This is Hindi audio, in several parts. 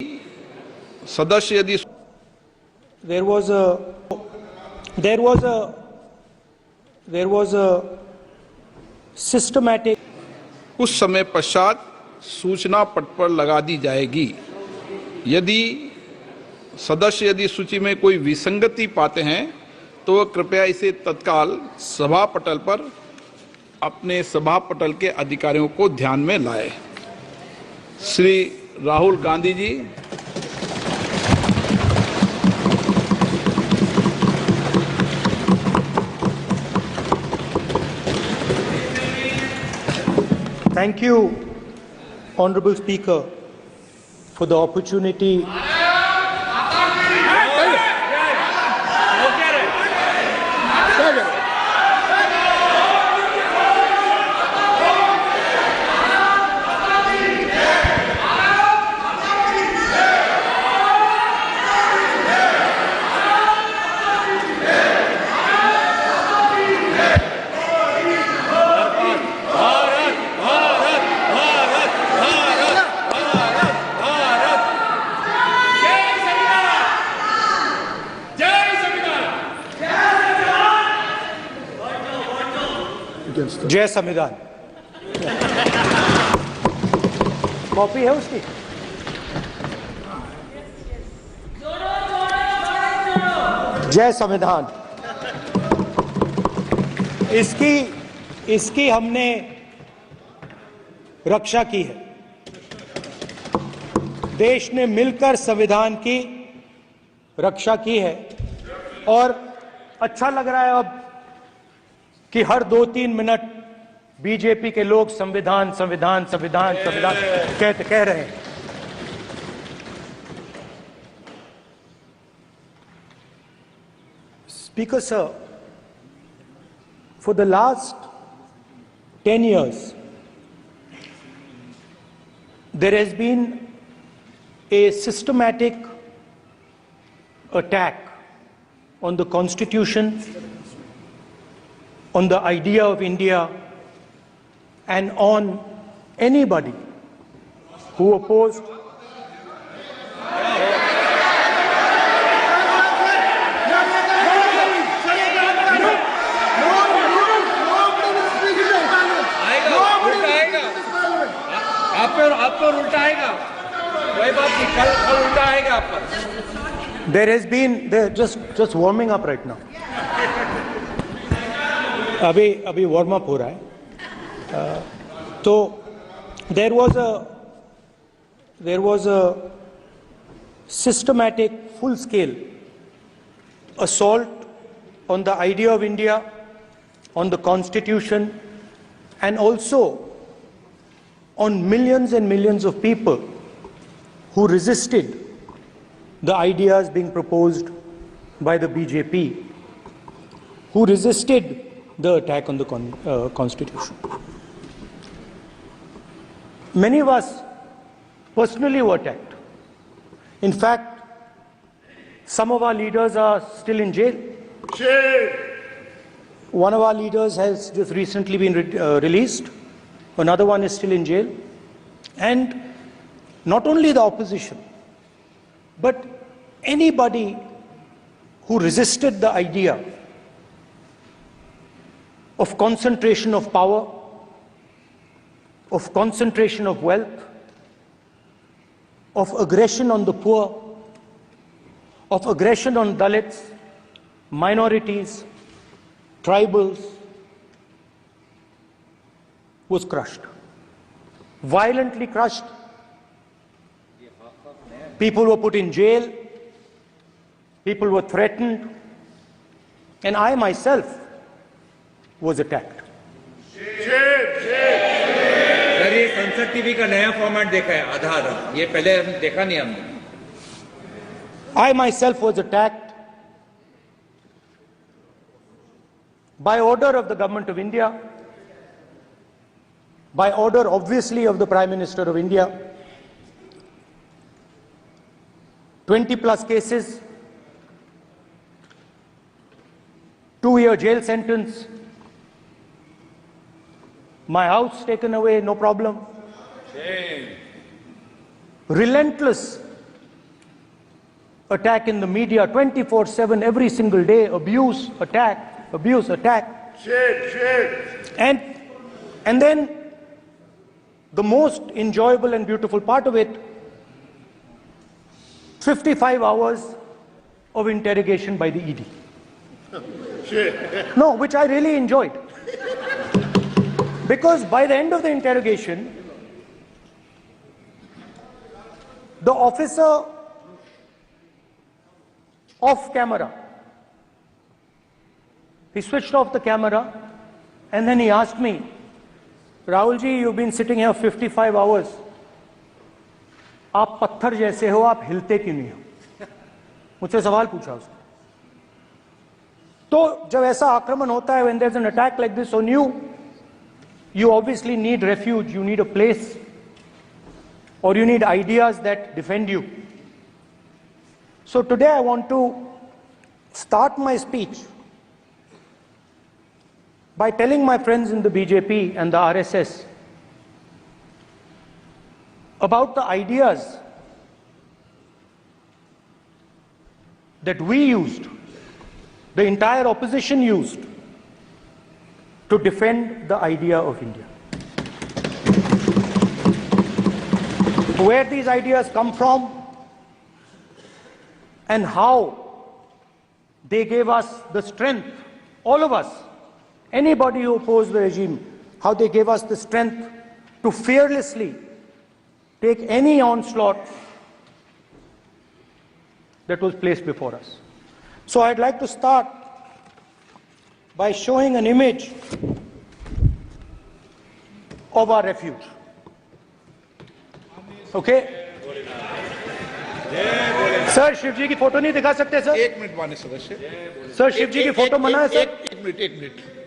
सदस्य यदि there was a systematic उस समय पश्चात सूचना पट पर लगा दी जाएगी। यदि सदस्य यदि सूची में कोई विसंगति पाते हैं तो कृपया इसे तत्काल सभा पटल पर अपने सभा पटल के अधिकारियों को ध्यान में लाए। Shri Rahul Gandhi ji, Thank you, Honorable Speaker, for the opportunity. जय संविधान। कॉपी है उसकी? जय संविधान। इसकी हमने रक्षा की है। देश ने मिलकर संविधान की रक्षा की है और अच्छा लग रहा है अब कि हर 2-3 मिनट बीजेपी के लोग संविधान संविधान संविधान संविधान कह रहे हैं। Speaker sir, for the last 10 years, there has been a systematic attack on the Constitution, on the idea of India, and on anybody who opposed आप पर उल्टा आएगा, कोई बात नहीं, कल उल्टा आएगा आप पर। There has been, just warming up right now. अभी वार्म अप हो रहा है। तो there was a systematic, full-scale assault on the idea of India, on the Constitution, and also on millions and millions of people who resisted the ideas being proposed by the BJP, who resisted the attack on the Constitution. Many of us personally were attacked. In fact, some of our leaders are still in jail. One of our leaders has just recently been released. Another one is still in jail. And not only the opposition, but anybody who resisted the idea of concentration of power, of concentration of wealth, of aggression on the poor, of aggression on Dalits, minorities, tribals, was crushed. Violently crushed. People were put in jail. People were threatened. And I myself was attacked. Sir, ये संसद टीवी का नया फॉर्मेट देखा है, आधा ये पहले हम देखा नहीं हमने। I myself was attacked by order of the government of India, by order obviously of the Prime Minister of India. 20+ cases, 2-year jail sentence, my house taken away, no problem. Relentless attack in the media 24/7, every single day, abuse, attack, abuse, attack. And then the most enjoyable and beautiful part of it, 55 hours of interrogation by the ED. No, which I really enjoyed. Because by the end of the interrogation, the officer off camera, he switched off the camera and then he asked me, Rahul ji, you've been sitting here 55 hours. आप पत्थर जैसे हो, आप हिलते क्यों नहीं हो? मुझसे सवाल पूछा उसने. तो जब ऐसा आक्रमण होता है, when there's an attack like this on you, you obviously need refuge, you need a place, or you need ideas that defend you. So today I want to start my speech by telling my friends in the BJP and the RSS about the ideas that we used, the entire opposition used, to defend the idea of India. Where these ideas come from and how they gave us the strength, all of us, anybody who opposed the regime, how they gave us the strength to fearlessly take any onslaught that was placed before us. So I'd like to start by showing an image of our refuge. Okay? Sir Shiv ji की फोटो नहीं दिखा सकते सर? एक मिनट माननीय सदस्य. सर शिव जी की फोटो मना है सर?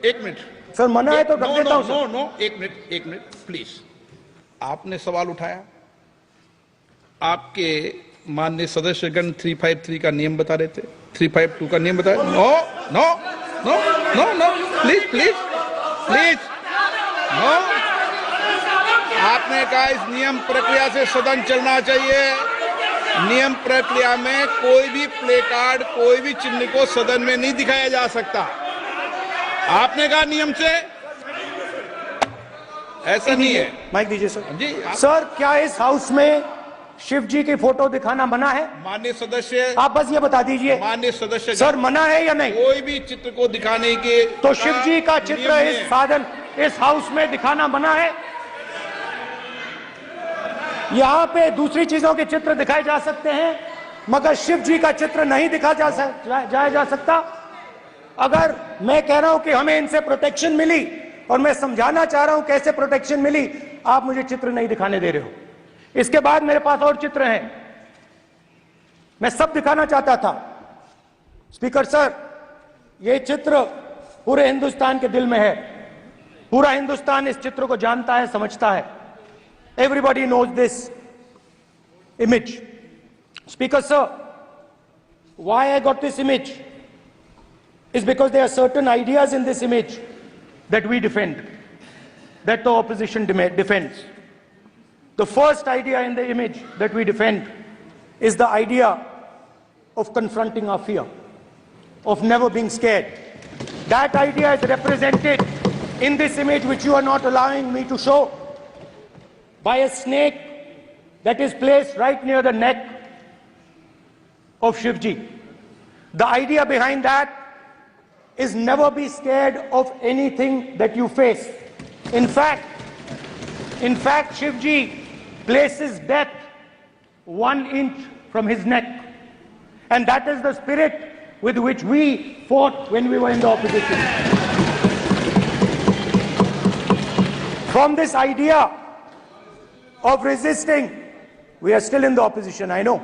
एक मिनट सर मना है तो रख देता हूं सर. नो, एक मिनट प्लीज. आपने सवाल उठाया, आपके माननीय सदस्यगण 353 का नियम बता रहे थे, 352 का नियम बता रहे. No please no. आपने कहा इस नियम प्रक्रिया से सदन चलना चाहिए. नियम प्रक्रिया में कोई भी प्ले कार्ड, कोई भी चिन्ह को सदन में नहीं दिखाया जा सकता. आपने कहा नियम से, ऐसा नहीं है. माइक दीजिए सर. जी सर क्या इस हाउस में शिव जी की फोटो दिखाना मना है? माननीय सदस्य, आप बस ये बता दीजिए. माननीय सदस्य सर मना है या नहीं? कोई भी चित्र को दिखाने के तो शिव जी का चित्र इस साधन, इस हाउस में दिखाना मना है. यहाँ पे दूसरी चीजों के चित्र दिखाए जा सकते हैं, मगर शिव जी का चित्र नहीं दिखा जा सकता. अगर मैं कह रहा हूं कि हमें इनसे प्रोटेक्शन मिली और मैं समझाना चाह रहा हूं कैसे प्रोटेक्शन मिली, आप मुझे चित्र नहीं दिखाने दे रहे हो. इसके बाद मेरे पास और चित्र हैं, मैं सब दिखाना चाहता था. स्पीकर सर, ये चित्र पूरे हिंदुस्तान के दिल में है. पूरा हिंदुस्तान इस चित्र को जानता है, समझता है. Everybody knows this image. Speaker sir, why I got this image is because there are certain ideas in this image that we defend, that the opposition defends. The first idea in the image that we defend is the idea of confronting our fear, of never being scared. That idea is represented in this image, which you are not allowing me to show, by a snake that is placed right near the neck of Shivji. The idea behind that is never be scared of anything that you face. In fact, Shivji places death 1 inch from his neck. And that is the spirit with which we fought when we were in the opposition. From this idea of resisting, we are still in the opposition, I know.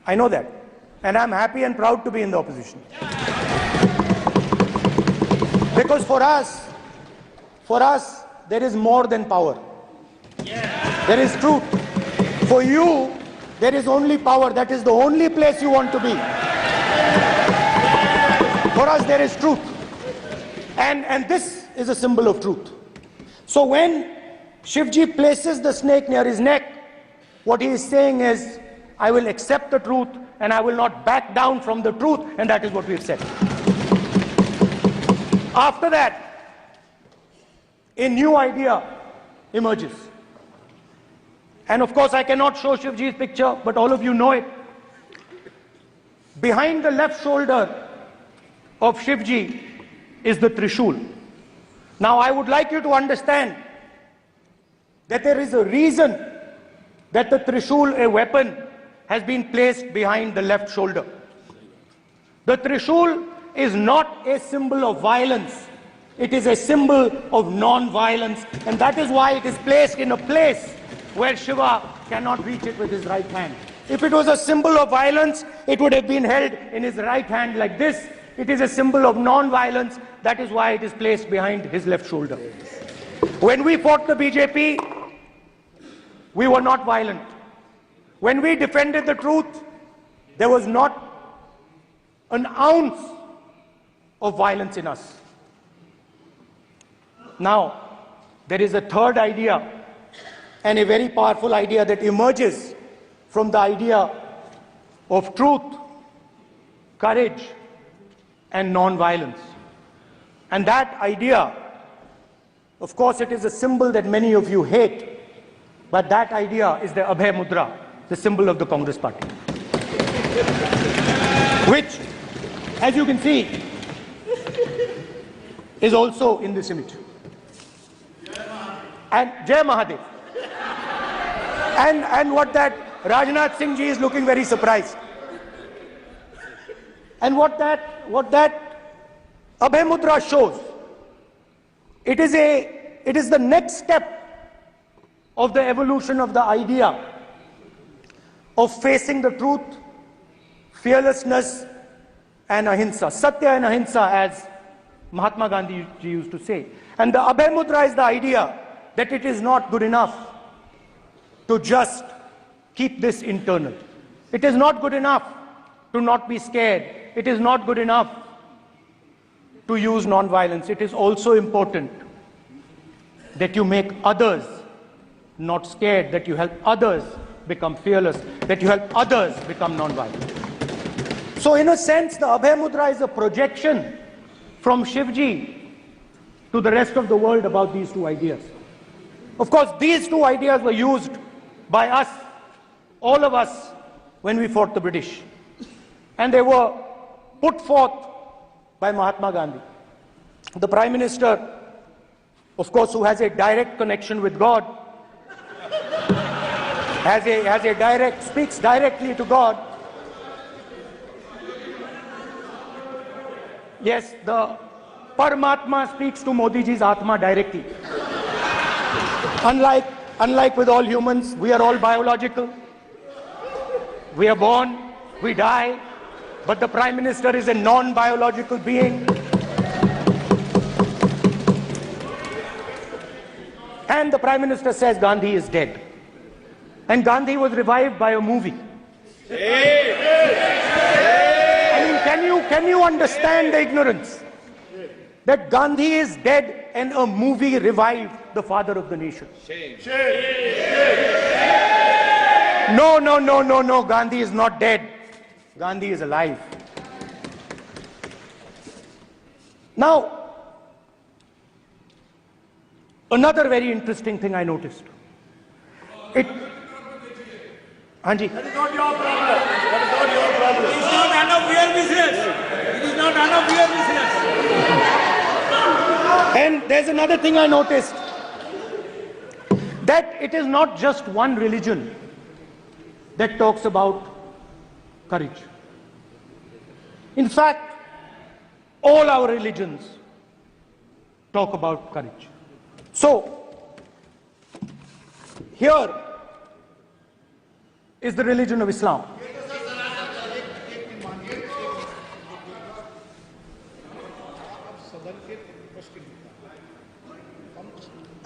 I know that. And I'm happy and proud to be in the opposition. Because for us, there is more than power. There is truth. For you, there is only power. That is the only place you want to be. For us, there is truth. And this is a symbol of truth. So when Shivji places the snake near his neck, what he is saying is, I will accept the truth and I will not back down from the truth, and that is what we've said. After that, a new idea emerges. And of course, I cannot show Shivji's picture, but all of you know it. Behind the left shoulder of Shivji is the Trishul. Now, I would like you to understand that there is a reason that the Trishul, a weapon, has been placed behind the left shoulder. The Trishul is not a symbol of violence. It is a symbol of non-violence, and that is why it is placed in a place where Shiva cannot reach it with his right hand. If it was a symbol of violence, it would have been held in his right hand like this. It is a symbol of non-violence. That is why it is placed behind his left shoulder. When we fought the BJP, we were not violent. When we defended the truth, there was not an ounce of violence in us. Now, there is a third idea, and a very powerful idea that emerges from the idea of truth, courage, and non-violence. And that idea, of course, it is a symbol that many of you hate, but that idea is the Abhay Mudra, the symbol of the Congress Party, which, as you can see, is also in this image. And Jai Mahadev. And what that Rajnath Singh ji is looking very surprised. And what that Abhay Mudra shows, it is the next step of the evolution of the idea of facing the truth, fearlessness, and ahimsa. Satya and ahimsa, as Mahatma Gandhi ji used to say. And the Abhay Mudra is the idea that it is not good enough to just keep this internal. It is not good enough to not be scared. It is not good enough to use non-violence. It is also important that you make others not scared, that you help others become fearless, that you help others become non-violent. So in a sense, the Abhay Mudra is a projection from Shivji to the rest of the world about these two ideas. Of course, these two ideas were used by us, all of us, when we fought the British. And they were put forth by Mahatma Gandhi. The Prime Minister, of course, who has a direct connection with God, speaks directly to God. Yes, the Paramatma speaks to Modi ji's Atma directly. Unlike with all humans, we are all biological. We are born, we die, but the Prime Minister is a non-biological being. And the Prime Minister says Gandhi is dead. And Gandhi was revived by a movie. I mean, can you understand the ignorance? That Gandhi is dead and a movie revived the father of the nation. No, Gandhi is not dead. Gandhi is alive. Now, another very interesting thing I noticed. Hanji. That is not your problem. That is not your problem. It is not none of your business. It is not none of your business. And there's another thing I noticed. That it is not just one religion that talks about courage. In fact, all our religions talk about courage. So, here is the religion of Islam.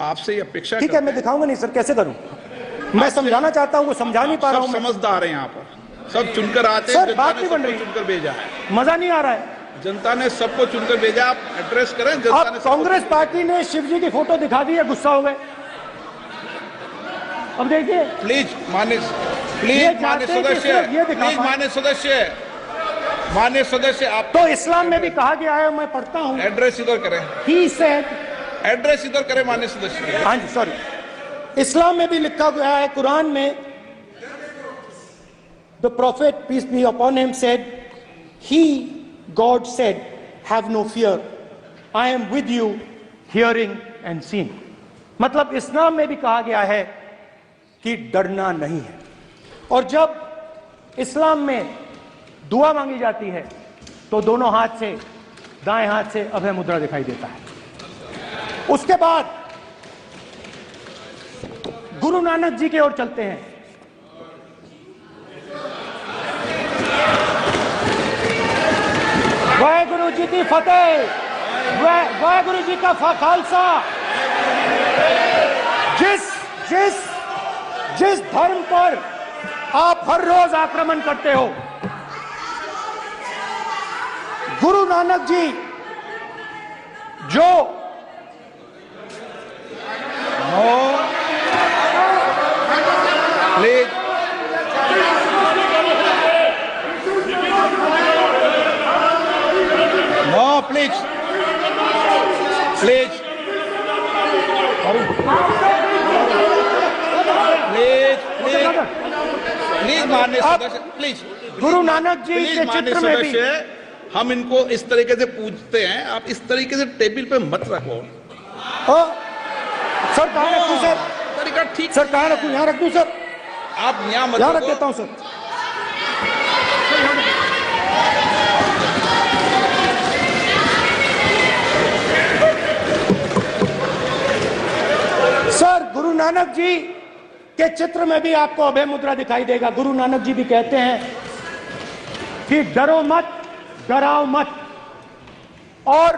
आपसे अपेक्षा ठीक है, मैं दिखाऊंगा नहीं सर, कैसे करूं? मैं समझाना चाहता हूं, वो समझा नहीं पा रहा हूं। समझदार हैं यहाँ पर, सब चुनकर आते हैं। सर, बात नहीं बन रही, चुनकर भेजा है, मजा नहीं आ रहा है। जनता ने सबको चुनकर भेजा, आप एड्रेस करें। जनता ने कांग्रेस पार्टी ने शिवजी की फोटो दिखा दी है, गुस्सा हो गए। अब देखिए प्लीज मानिए। प्लीज मान्य सदस्य, प्लीज मान्य सदस्य आप तो इस्लाम में भी कहा गया है, मैं पढ़ता हूं, एड्रेस इधर करें, ही सेड, एड्रेस इधर करें मान्य सदस्य। हाँ जी सॉरी, इस्लाम में भी लिखा गया है, कुरान में, the prophet peace be upon him said, he God said have no fear, I am with you hearing and seeing. मतलब इस्लाम में भी कहा गया है कि डरना नहीं है। और जब इस्लाम में दुआ मांगी जाती है तो दोनों हाथ से, दाएं हाथ से अभय मुद्रा दिखाई देता है। उसके बाद गुरु नानक जी की ओर चलते हैं। वाहेगुरु जी की फतेह, वाहेगुरु जी का खालसा। जिस धर्म पर आप हर रोज आक्रमण करते हो, गुरु नानक जी जो please no, please please please please please मान्य सदस्य, please Guru Nanak ji please के मान्य चित्र में भी, सदस्य, हम इनको इस तरीके से पूछते हैं, आप इस तरीके से टेबल पे मत रखो। सर कहाँ रखूं सर? तरीका ठीक, सर कहाँ रखूं? यहाँ रख दूं सर? आप यहाँ मत यहाँ रख रखो। देता हूं सर। सर गुरु नानक जी के चित्र में भी आपको अभय मुद्रा दिखाई देगा। गुरु नानक जी भी कहते हैं कि डरो मत, डराओ मत। और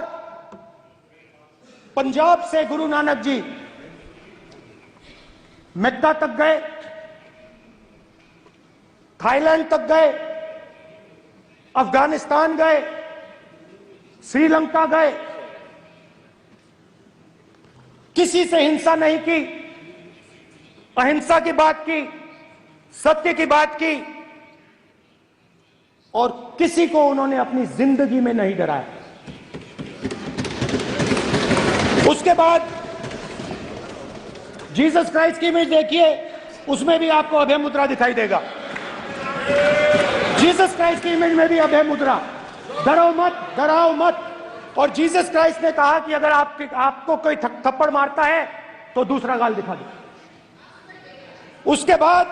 पंजाब से गुरु नानक जी मेक्का तक गए, थाईलैंड तक गए, अफगानिस्तान गए, श्रीलंका गए, किसी से हिंसा नहीं की, अहिंसा की बात की, सत्य की बात की, और किसी को उन्होंने अपनी जिंदगी में नहीं डराया। उसके बाद जीसस क्राइस्ट की इमेज देखिए, उसमें भी आपको अभय मुद्रा दिखाई देगा। जीसस क्राइस्ट की इमेज में भी अभय मुद्रा, डरो मत, डराओ मत। और जीसस क्राइस्ट ने कहा कि अगर आपको कोई थप्पड़ मारता है तो दूसरा गाल दिखा दो। उसके बाद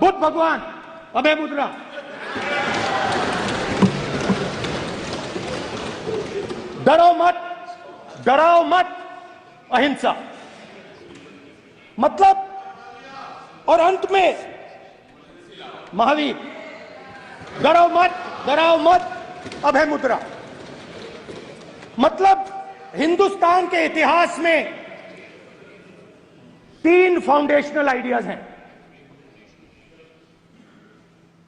बुद्ध भगवान, अभय मुद्रा। डरो मत, डराओ मत, अहिंसा। मतलब, और अंत में महावीर, डरो मत, डराओ मत, अभय मुद्रा। मतलब हिंदुस्तान के इतिहास में 3 फाउंडेशनल आइडियाज हैं।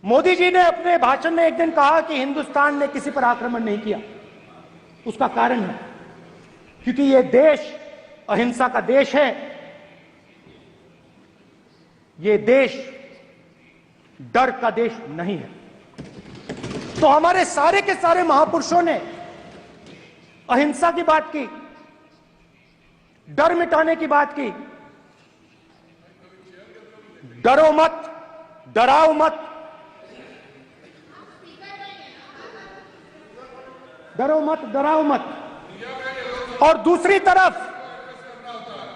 मोदी जी ने अपने भाषण में एक दिन कहा कि हिंदुस्तान ने किसी पर आक्रमण नहीं किया। उसका कारण है क्योंकि यह देश अहिंसा का देश है। यह देश डर का देश नहीं है। तो हमारे सारे के सारे महापुरुषों ने अहिंसा की बात की, डर मिटाने की बात की। डरो मत, डराओ मत, डरो मत, डराओ मत। और दूसरी तरफ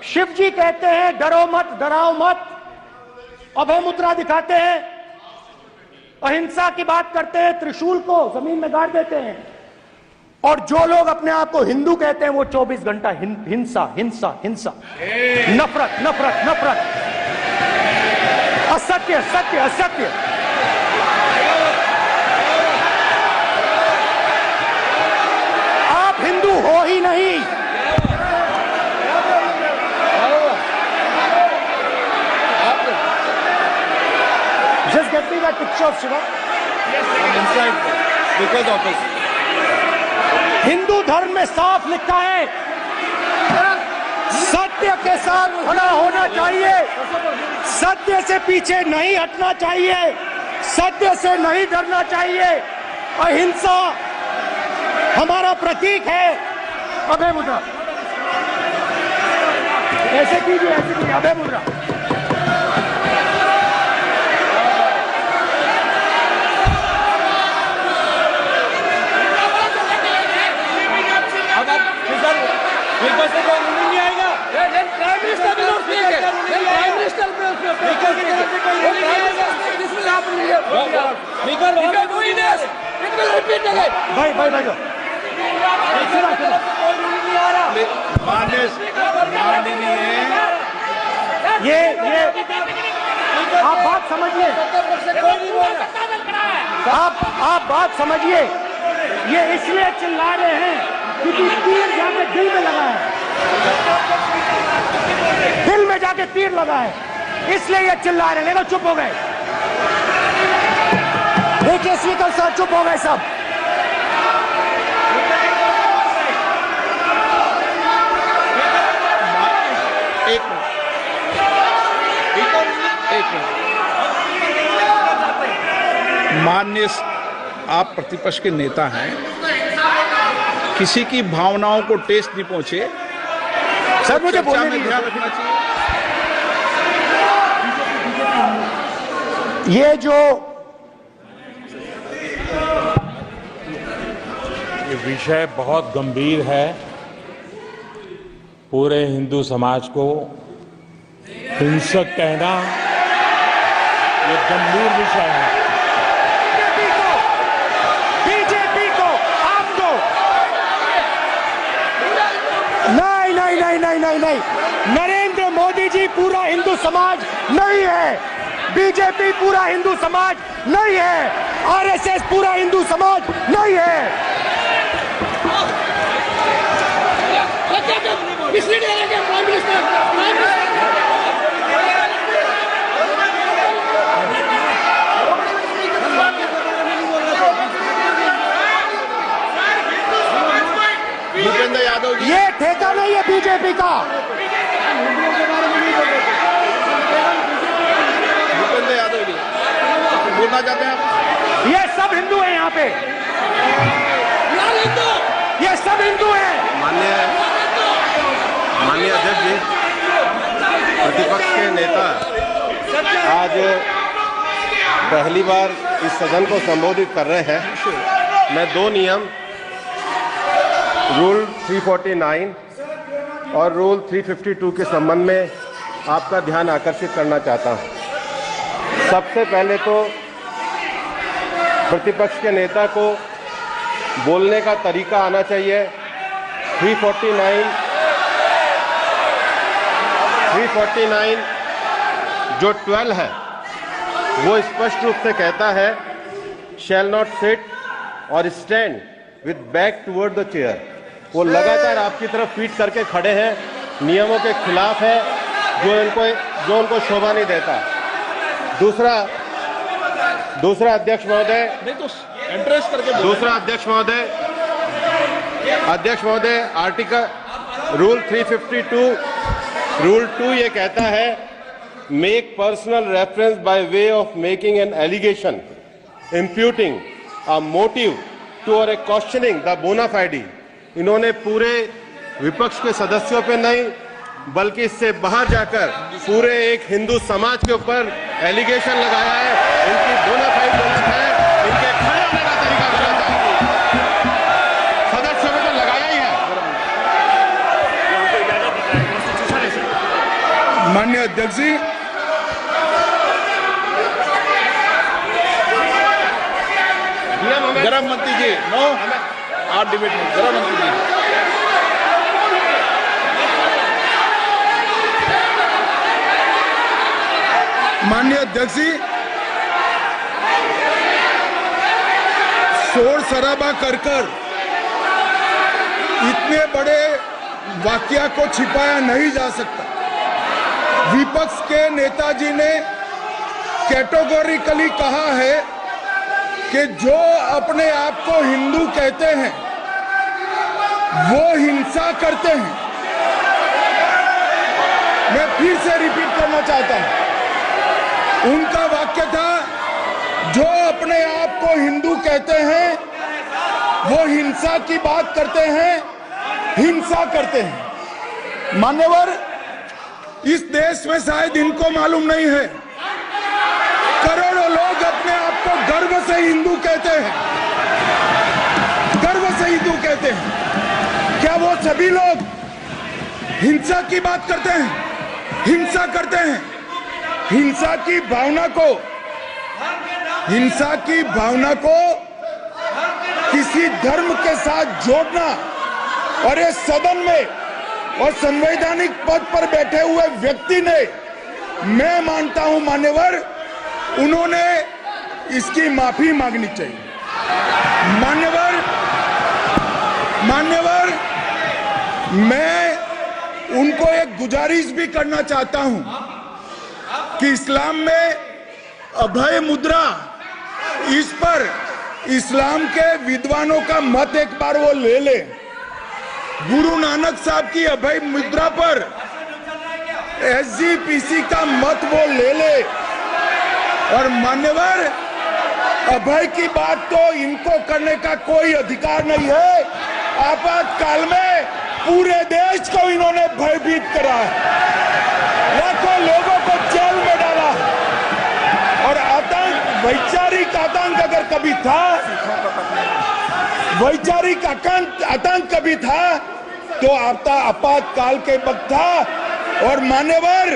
शिव जी कहते हैं डरो मत, डराओ मत, अभय मुद्रा दिखाते हैं, अहिंसा की बात करते हैं, त्रिशूल को जमीन में गाड़ देते हैं। और जो लोग अपने आप को हिंदू कहते हैं वो 24 घंटा हिंसा, हिंसा, हिंसा, नफरत, नफरत, नफरत, असत्य, सत्य, असत्य। आप हिंदू हो ही नहीं। Just get me that picture of Shiva. inside because of us. Hindu धर्म में साफ लिखा है सत्य के साथ खड़ा होना चाहिए, सत्य से पीछे नहीं हटना चाहिए, सत्य से नहीं डरना चाहिए। अहिंसा हमारा प्रतीक है। अभय मुद्रा ऐसे कीजिए, ऐसे कीजिए, अभय मुद्रा। भाई भाई भाई ये आप बात समझिए, आप बात समझिए। ये इसलिए चिल्ला रहे हैं क्योंकि तीर जाके दिल में लगा है, दिल में जाके तीर लगा है, इसलिए ये चिल्ला रहे हैं। लेकिन चुप हो गए, देखिए स्पीकर साहब चुप हो गए सब। एक मिनट। माननीय आप प्रतिपक्ष के नेता हैं, किसी की भावनाओं को ठेस नहीं पहुंचे सर, मुझे बोलने में ध्यान रखना चाहिए। ये जो ये विषय बहुत गंभीर है, पूरे हिंदू समाज को हिंसक कहना ये गंभीर विषय है। बीजेपी को आपको नहीं, नरेंद्र मोदी जी पूरा हिंदू समाज नहीं है, बीजेपी पूरा हिंदू समाज नहीं है, आरएसएस पूरा हिंदू समाज नहीं है। भूपेंद्र यादव जी, ये ठेका नहीं है बीजेपी का। भूपेंद्र यादव जी बोलना चाहते हैं आप? ये सब हिंदू हैं यहाँ पे, ये सब हिंदू हैं। माननीय अध्यक्ष जी, प्रतिपक्ष के नेता आज पहली बार इस सदन को संबोधित कर रहे हैं। मैं दो नियम रूल 349 और रूल 352 के संबंध में आपका ध्यान आकर्षित करना चाहता हूं। सबसे पहले तो प्रतिपक्ष के नेता को बोलने का तरीका आना चाहिए। 349 जो 12 है वो स्पष्ट रूप से कहता है शैल नॉट सिट और stand with back toward the chair. वो लगातार आपकी तरफ फीट करके खड़े हैं, नियमों के खिलाफ है, जो उनको शोभा नहीं देता। दूसरा अध्यक्ष महोदय, अध्यक्ष महोदय आर्टिकल रूल 352 रूल 2 ये कहता है make personal reference by way of making an allegation imputing a motive to और ए क्वेश्चनिंग द बोना फाइडी। इन्होंने पूरे विपक्ष के सदस्यों पे नहीं बल्कि इससे बाहर जाकर पूरे एक हिंदू समाज के ऊपर एलिगेशन लगाया है। इनकी बोना फाइड गलत है, इनके खड़े होने का तरीका गलत है। सदस्यों में तो लगाया ही है। माननीय अध्यक्ष जी, गृह मंत्री जी, नो आप डिबेट में गृह मंत्री जी। माननीय अध्यक्ष जी, शोर शराबा कर इतने बड़े वाकया को छिपाया नहीं जा सकता। विपक्ष के नेताजी ने कैटेगोरिकली कहा है कि जो अपने आप को हिंदू कहते हैं वो हिंसा करते हैं। मैं फिर से रिपीट करना चाहता हूं। उनका वाक्य था, जो अपने आप को हिंदू कहते हैं वो हिंसा की बात करते हैं, हिंसा करते हैं। मान्यवर, इस देश में शायद इनको मालूम नहीं है, करोड़ों लोग अपने आप को गर्व से हिंदू कहते हैं, गर्व से हिंदू कहते हैं। क्या वो सभी लोग हिंसा की बात करते हैं, हिंसा करते हैं? हिंसा की भावना को किसी धर्म के साथ जोड़ना, और इस सदन में और संवैधानिक पद पर बैठे हुए व्यक्ति ने, मैं मानता हूं मान्यवर, उन्होंने इसकी माफी मांगनी चाहिए। मान्यवर, मैं उनको एक गुजारिश भी करना चाहता हूं कि इस्लाम में अभय मुद्रा, इस पर इस्लाम के विद्वानों का मत एक बार वो ले ले। गुरु नानक साहब की अभय मुद्रा पर SGPC का मत वो ले ले। और मान्यवर, अभय की बात तो इनको करने का कोई अधिकार नहीं है। आपातकाल में पूरे देश को इन्होंने भयभीत करा है, लाखों लोगों को जेल में डाला। और आतंक, वैचारिक आतंक अगर कभी था, वैचारिक आतंक कभी था तो आपातकाल के वक्त था। और मान्यवर,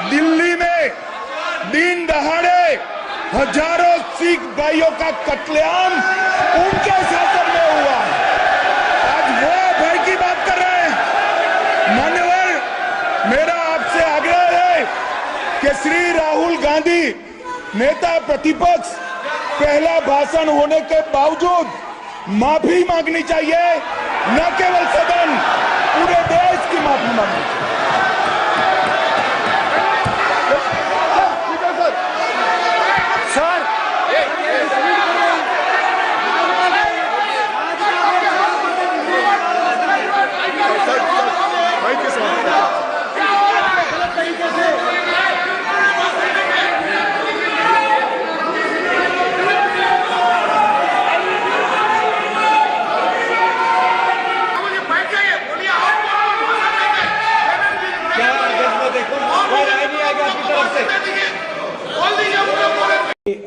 दिल्ली में दिन दहाड़े हजारों सिख भाइयों का कत्लेआम उनके शासन में हुआ। आज वो भय की बात कर रहे हैं। मान्यवर, मेरा आपसे आग्रह है कि श्री राहुल गांधी, नेता प्रतिपक्ष, पहला भाषण होने के बावजूद माफी मांगनी चाहिए, न केवल सदन, पूरे देश की माफी मांगनी चाहिए।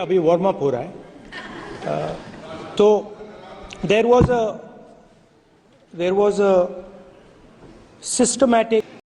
अभी वार्म अप हो रहा है। तो देयर वाज अ सिस्टमैटिक